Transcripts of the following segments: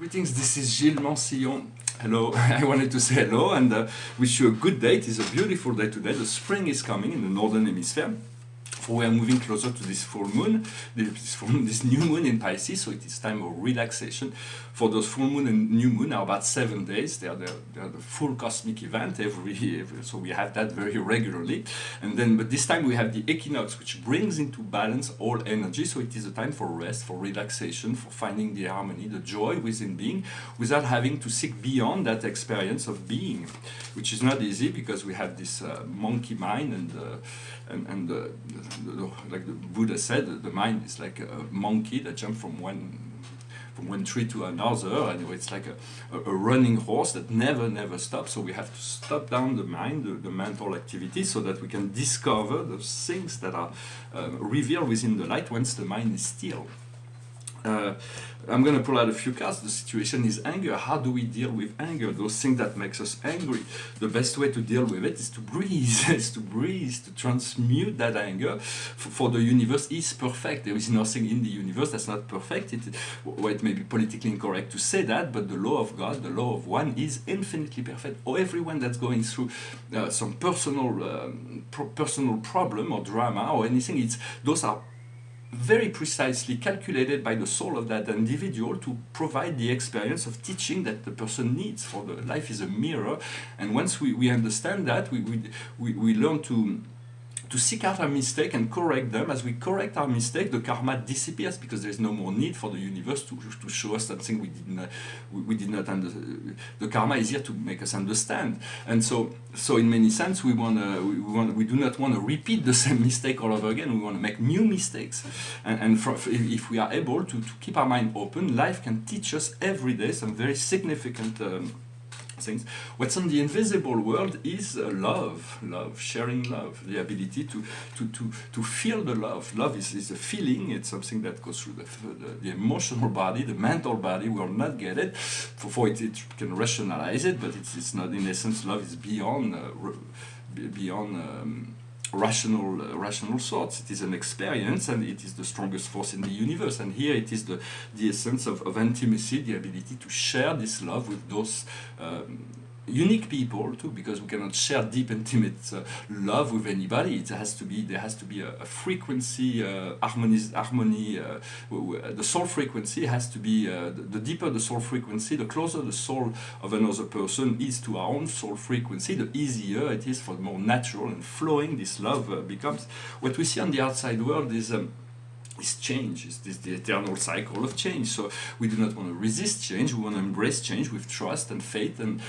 Greetings, this is Gilles Mansillon. Hello, I wanted to say hello and wish you a good day. It is a beautiful day today. The spring is coming in the northern hemisphere. We are moving closer to this full moon, this new moon in Pisces, so it is time of relaxation. For those full moon and new moon are about 7 days. They are the full cosmic event so we have that very regularly. And then, but this time we have the equinox, which brings into balance all energy. So it is a time for rest, for relaxation, for finding the harmony, the joy within being, without having to seek beyond that experience of being, which is not easy because we have this monkey mind like the Buddha said, the mind is like a monkey that jumps from one tree to another, and it's like a running horse that never stops. So we have to stop down the mind, the mental activity, so that we can discover those things that are revealed within the light once the mind is still. I'm going to pull out a few cards. The situation is anger. How do we deal with anger? Those things that makes us angry. The best way to deal with it is to breathe, to transmute that anger. For the universe is perfect. There is nothing in the universe that's not perfect. It may be politically incorrect to say that, but the law of God, the law of one, is infinitely perfect. Or everyone that's going through some personal problem or drama or anything, those are very precisely calculated by the soul of that individual to provide the experience of teaching that the person needs. For the life is a mirror, and once we understand that, we learn to seek out our mistake and correct them. As we correct our mistake, the karma disappears because there is no more need for the universe to show us something we did not understand. The karma is here to make us understand, and so in many sense we do not want to repeat the same mistake all over again. We want to make new mistakes, and if we are able to keep our mind open, life can teach us every day some very significant things. What's on the invisible world is love, sharing love, the ability to feel the love. Love is a feeling. It's something that goes through the emotional body, the mental body. We will not get it. For it can rationalize it, but it's not. In essence, love is beyond rational sorts. It is an experience, and it is the strongest force in the universe. And here it is the essence of intimacy, the ability to share this love with those unique people too, because we cannot share deep, intimate love with anybody. There has to be a frequency, harmony. The soul frequency has to be the deeper the soul frequency, the closer the soul of another person is to our own soul frequency, the easier it is, for more natural and flowing this love becomes. What we see on the outside world is change, is the eternal cycle of change. So we do not want to resist change. We want to embrace change with trust and faith, and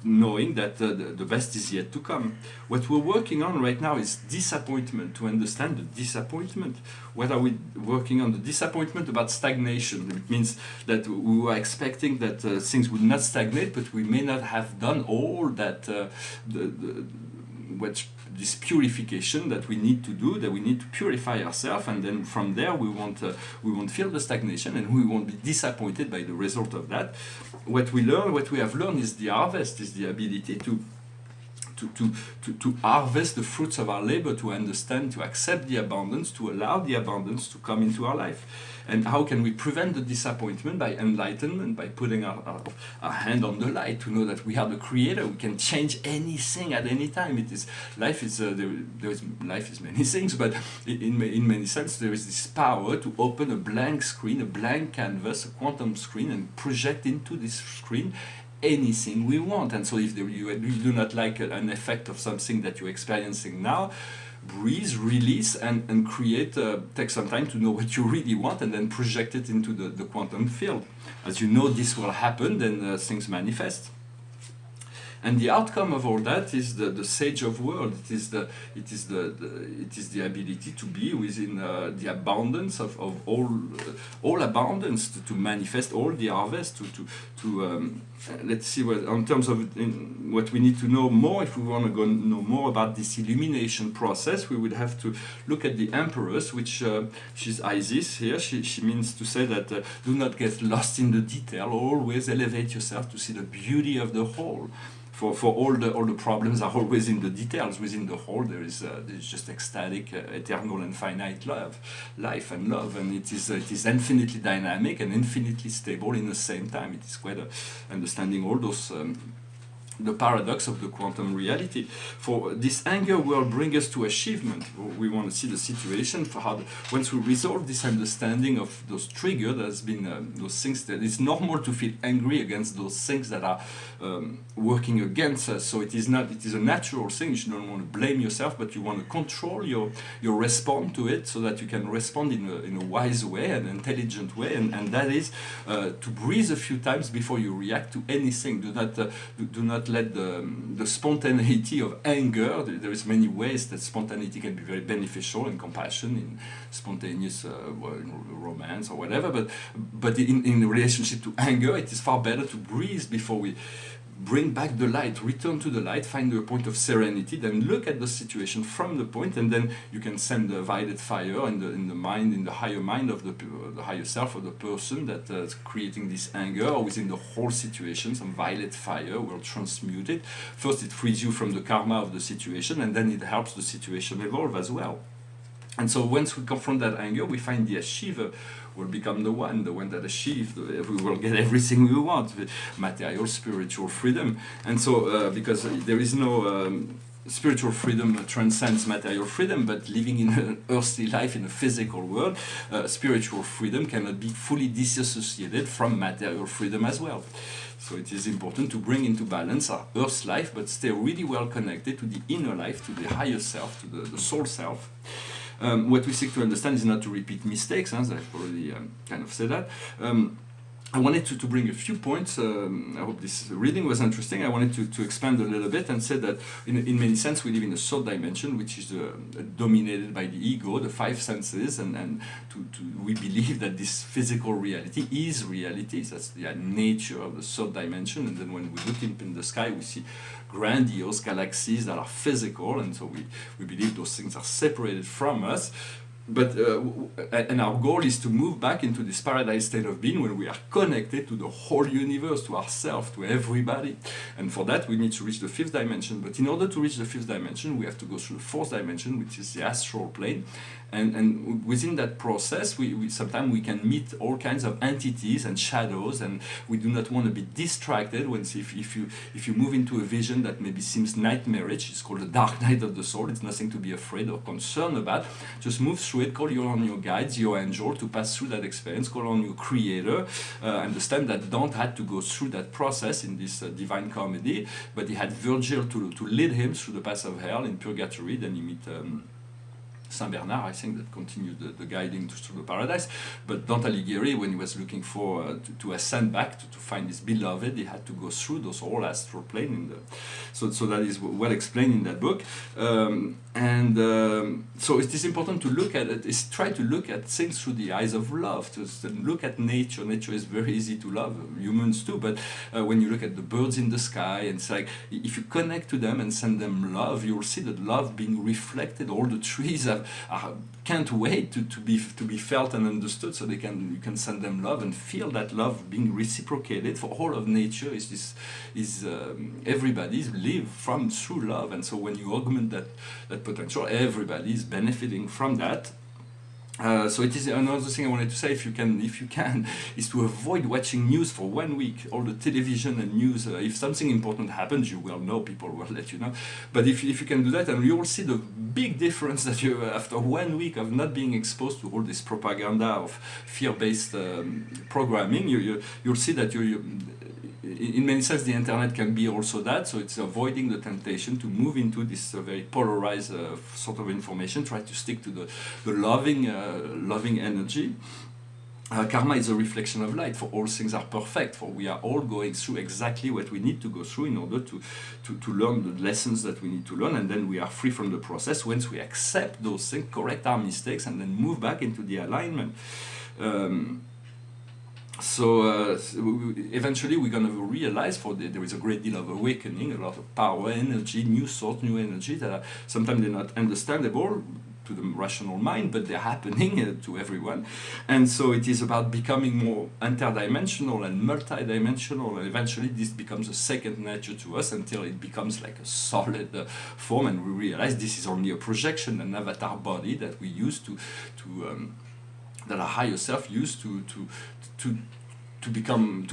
knowing that the best is yet to come. What we're working on right now is disappointment, to understand the disappointment. What are we working on? The disappointment about stagnation. It means that we were expecting that things would not stagnate, but we may not have done all that this purification that we need to do, that we need to purify ourselves, and then from there we won't feel the stagnation, and we won't be disappointed by the result of that. What we have learned is the harvest, is the ability to harvest the fruits of our labor, to understand, to accept the abundance, to allow the abundance to come into our life. And how can we prevent the disappointment? By enlightenment, by putting our hand on the light, to know that we are the creator. We can change anything at any time. Life is many things, but in many sense there is this power to open a blank screen, a blank canvas, a quantum screen, and project into this screen anything we want. And so if you do not like an effect of something that you're experiencing now, breathe, release, and create. Take some time to know what you really want, and then project it into the quantum field. As you know this will happen, then things manifest. And the outcome of all that is the sage of world. It is the ability to be within the abundance of all abundance, to manifest all the harvest. Let's see in terms of what we need to know more. If we want to know more about this illumination process, we would have to look at the Empress, which she's Isis here. She means to say that do not get lost in the detail. Always elevate yourself to see the beauty of the whole. for all the problems are always in the details. Within the whole, there is just ecstatic, eternal, and finite life and love, and it is infinitely dynamic and infinitely stable in the same time. It is quite understanding all those. The paradox of the quantum reality. For this anger will bring us to achievement. We want to see the situation for how, once we resolve this understanding of those triggers, there's been those things that it's normal to feel angry against those things that are working against us. So it is a natural thing. You don't want to blame yourself, but you want to control your response to it so that you can respond in a wise way, an intelligent way, and that is to breathe a few times before you react to anything. Do not let the spontaneity of anger. There is many ways that spontaneity can be very beneficial in compassion, in spontaneous romance or whatever, but in relationship to anger, it is far better to breathe before we bring back the light, return to the light, find a point of serenity, then look at the situation from the point, and then you can send the violet fire in the mind, in the higher mind of the higher self of the person that is creating this anger, or within the whole situation, some violet fire will transmute it. First, it frees you from the karma of the situation, and then it helps the situation evolve as well. And so once we confront that anger, we find the achiever will become the one that achieved. We will get everything we want, material, spiritual freedom. And so because there is no spiritual freedom transcends material freedom, but living in an earthly life in a physical world, spiritual freedom cannot be fully disassociated from material freedom as well. So it is important to bring into balance our earth life, but stay really well connected to the inner life, to the higher self, to the soul self. What we seek to understand is not to repeat mistakes, as I've already kind of said that. I wanted to bring a few points. I hope this reading was interesting. I wanted to expand a little bit and say that in many sense we live in a third dimension, which is dominated by the ego, the five senses, and we believe that this physical reality is reality. That's the nature of the third dimension. And then when we look up in the sky, we see grandiose galaxies that are physical, and so we believe those things are separated from us. But and our goal is to move back into this paradise state of being when we are connected to the whole universe, to ourselves, to everybody. And for that, we need to reach the fifth dimension. But in order to reach the fifth dimension, we have to go through the fourth dimension, which is the astral plane. And within that process, we sometimes we can meet all kinds of entities and shadows, and we do not want to be distracted. If you move into a vision that maybe seems nightmarish, it's called the dark night of the soul. It's nothing to be afraid or concerned about. Just move through it. Call on your guides, your angel, to pass through that experience. Call on your creator. Understand that Dante had to go through that process in this divine comedy, but he had Virgil to lead him through the path of hell in purgatory. Then he meet Saint Bernard, I think, that continued the guiding through the paradise. But Dante Alighieri, when he was looking for to ascend back to find his beloved, he had to go through those whole astral plane. So that is well explained in that book. So it is important to look at it. Is try to look at things through the eyes of love. To look at nature. Nature is very easy to love, humans too. But when you look at the birds in the sky, and it's like if you connect to them and send them love, you'll see that love being reflected. All the trees can't wait to be felt and understood, so you can send them love and feel that love being reciprocated. For all of nature is everybody live through love, and so when you augment that potential, everybody is benefiting from that. So it is another thing I wanted to say, if you can, is to avoid watching news for 1 week. All the television and news, if something important happens, you will know, people will let you know. But if you can do that, and you will see the big difference that you, after 1 week of not being exposed to all this propaganda of fear-based programming, you'll see that in many sense, the internet can be also that, so it's avoiding the temptation to move into this very polarized sort of information. Try to stick to the loving energy. Karma is a reflection of light, for all things are perfect, for we are all going through exactly what we need to go through in order to learn the lessons that we need to learn, and then we are free from the process once we accept those things, correct our mistakes, and then move back into the alignment. So eventually we're going to realize there is a great deal of awakening, a lot of power, energy, new thought, new energy that are sometimes they're not understandable to the rational mind, but they're happening to everyone. And so it is about becoming more interdimensional and multidimensional, and eventually this becomes a second nature to us until it becomes like a solid form, and we realize this is only a projection, an avatar body that we use that our higher self used to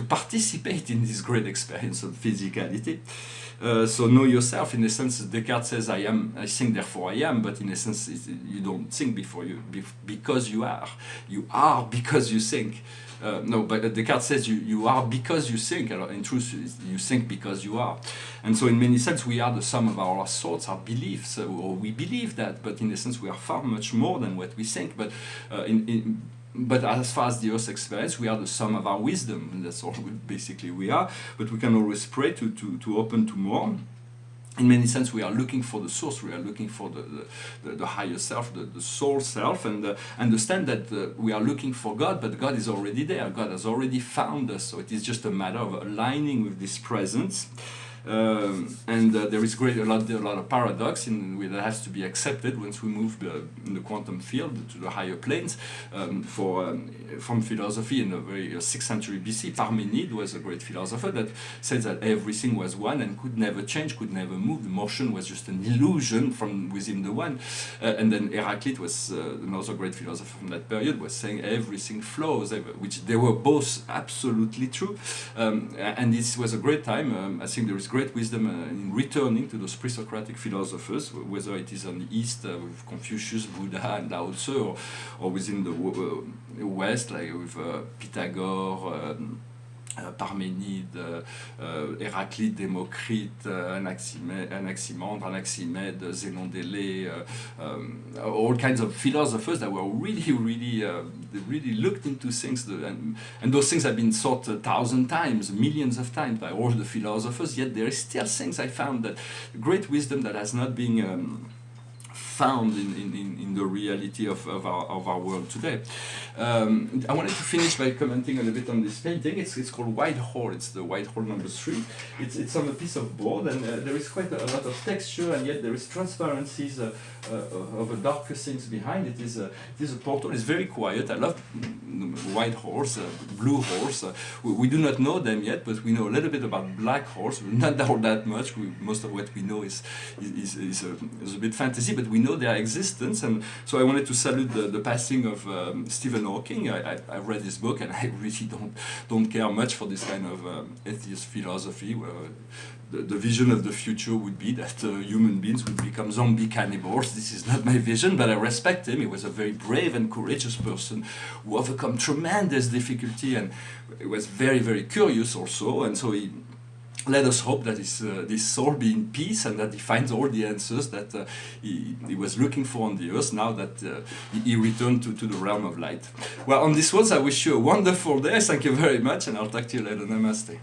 participate in this great experience of physicality. So know yourself, in a sense, Descartes says, I think, therefore I am, but in a sense, you don't think because you are. You are because you think. No, but Descartes says you are because you think. In truth, you think because you are. And so in many sense, we are the sum of our thoughts, our beliefs, or we believe that, but in a sense, we are far much more than what we think. But as far as the Earth's experience, we are the sum of our wisdom, and that's all basically we are. But we can always pray to open to more. In many sense, we are looking for the source. We are looking for the higher self, the soul self, and understand that we are looking for God, but God is already there. God has already found us. So it is just a matter of aligning with this presence. There is a lot of paradox that has to be accepted once we move in the quantum field to the higher planes. From philosophy in the very 6th century BC, Parmenid was a great philosopher that said that everything was one and could never change, could never move. The motion was just an illusion from within the one. And then Heraclit was another great philosopher from that period, was saying everything flows, which they were both absolutely true. And this was a great time. I think there is great wisdom in returning to those pre-Socratic philosophers, whether it is on the East with Confucius, Buddha, and Lao Tzu, or within the West, like with Pythagore, Parménide, Héraclite, Démocrite, Anaximandre, Anaximède, Zénon d'Élée, all kinds of philosophers that were really looked into things, and those things have been thought 1,000 times, millions of times by all the philosophers, yet there is still things I found that great wisdom that has not been found in the reality of our world today. I wanted to finish by commenting a little bit on this painting. It's called White Hole. It's the White Hole number 3. It's on a piece of board, and there is quite a lot of texture, and yet there is transparencies of darker things behind. It is a portal. It's very quiet. I love white holes, blue holes. We do not know them yet, but we know a little bit about black holes. Not all that much. Most of what we know is a bit fantasy, but we know their existence. And so I wanted to salute the passing of Stephen Hawking. I read his book, and I really don't care much for this kind of atheist philosophy, where the vision of the future would be that human beings would become zombie cannibals. This is not my vision, but I respect him. He was a very brave and courageous person who overcome tremendous difficulty, and he was very, very curious also. And so let us hope that this soul be in peace, and that he finds all the answers that he was looking for on the earth, now that he returned to the realm of light. Well, on this words, I wish you a wonderful day. Thank you very much, and I'll talk to you later. Namaste.